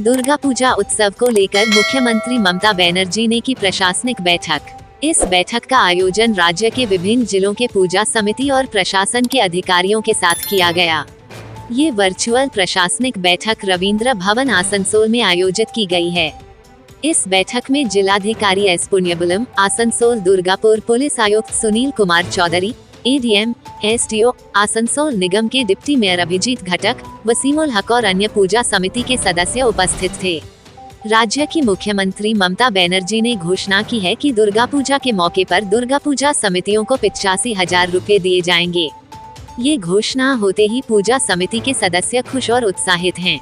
दुर्गा पूजा उत्सव को लेकर मुख्यमंत्री ममता बनर्जी ने की प्रशासनिक बैठक। इस बैठक का आयोजन राज्य के विभिन्न जिलों के पूजा समिति और प्रशासन के अधिकारियों के साथ किया गया। ये वर्चुअल प्रशासनिक बैठक रविंद्र भवन आसनसोल में आयोजित की गई है। इस बैठक में जिलाधिकारी एस पुण्यबुलम, आसनसोल दुर्गापुर पुलिस आयुक्त सुनील कुमार चौधरी, एडीएम, एसडीओ, आसनसोल निगम के डिप्टी मेयर अभिजीत घटक, वसीमुल हक और अन्य पूजा समिति के सदस्य उपस्थित थे। राज्य की मुख्यमंत्री ममता बनर्जी ने घोषणा की है कि दुर्गा पूजा के मौके पर दुर्गा पूजा समितियों को 85,000 रुपए दिए जाएंगे। ये घोषणा होते ही पूजा समिति के सदस्य खुश और उत्साहित हैं।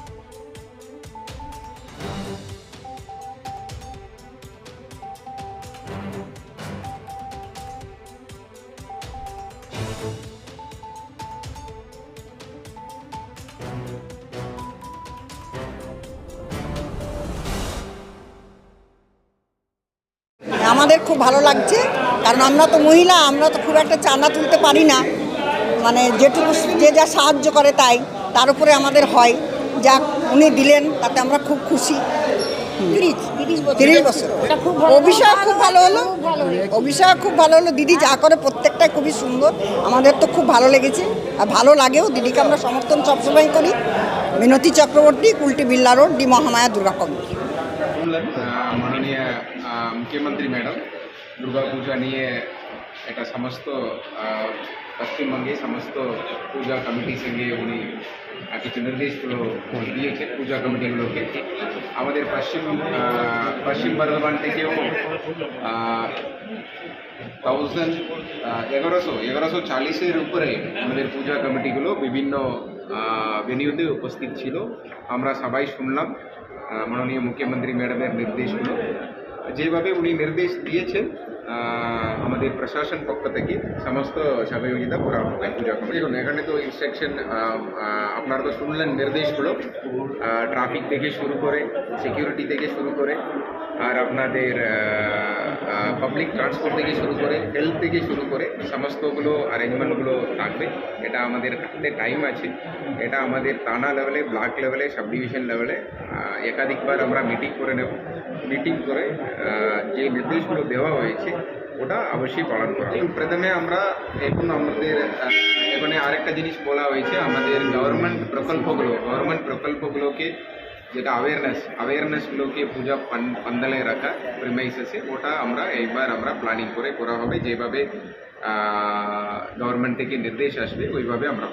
আমাদের খুব ভালো লাগছে, কারণ আমরা তো মহিলা, আমরা তো খুব একটা চাঁদা তুলতে পারি না। মানে যেটুকু যে যা সাহায্য করে তার উপরে আমাদের হয়। যা উনি দিলেন তাতে আমরা খুব খুশি। 30 বছর অভিষেক খুব ভালো হলো, অভিষেক খুব ভালো হলো। দিদি যা করে প্রত্যেকটাই খুবই সুন্দর, আমাদের তো খুব ভালো লেগেছে আর ভালো লাগেও। দিদিকে আমরা সমর্থন সবসময় করি। মিনতি চক্রবর্তী, কুলটি বিল্লা road, D Mahamaya Durga committee. মাননীয় মুখ্যমন্ত্রী ম্যাডাম দুর্গা পূজা নিয়ে এটা সমস্ত পশ্চিমবঙ্গে সমস্ত পূজা কমিটির সঙ্গে উনি কিছু নির্দেশগুলো দিয়েছেন পূজা কমিটিগুলোকে। আমাদের পশ্চিম বর্ধমান থেকেও 1140-এর উপরে আমাদের পূজা কমিটিগুলো বিভিন্ন ভেন্যুতে উপস্থিত ছিল। আমরা সবাই শুনলাম মাননীয় মুখ্যমন্ত্রী ম্যাডামের নির্দেশগুলো। যেভাবে উনি নির্দেশ দিয়েছেন আমাদের প্রশাসন পক্ষ থেকে সমস্ত সহযোগিতা করা হবে পূজা কমিটি। দেখুন, এখানে তো ইনস্ট্রাকশন আপনারা তো শুনলেন নির্দেশগুলো, ট্রাফিক থেকে শুরু করে, সিকিউরিটি থেকে শুরু করে, আর আপনাদের পাবলিক ট্রান্সপোর্ট থেকে শুরু করে, হেলথ থেকে শুরু করে সমস্তগুলো অ্যারেঞ্জমেন্টগুলো থাকবে। এটা আমাদের হাতে টাইম আছে। এটা আমাদের থানা লেভেলে, ব্লক লেভেলে, সাব ডিভিশন লেভেলে একাধিকবার আমরা মিটিং করে নেব। মিটিং করে যে নির্দেশগুলো দেওয়া হয়েছে ওটা অবশ্যই পালন করা। প্রথমে আমরা এখন আমাদের এখানে আরেকটা জিনিস বলা হয়েছে, আমাদের গভর্নমেন্ট প্রকল্পগুলোকে যেটা অ্যাওয়ারনেসগুলোকে পূজা পান্ডালে রাখা প্রিমাইসেসে, ওটা এইবার আমরা প্ল্যানিং করে করা হবে। যেভাবে গভর্নমেন্ট থেকে নির্দেশ আসবে ওইভাবে আমরা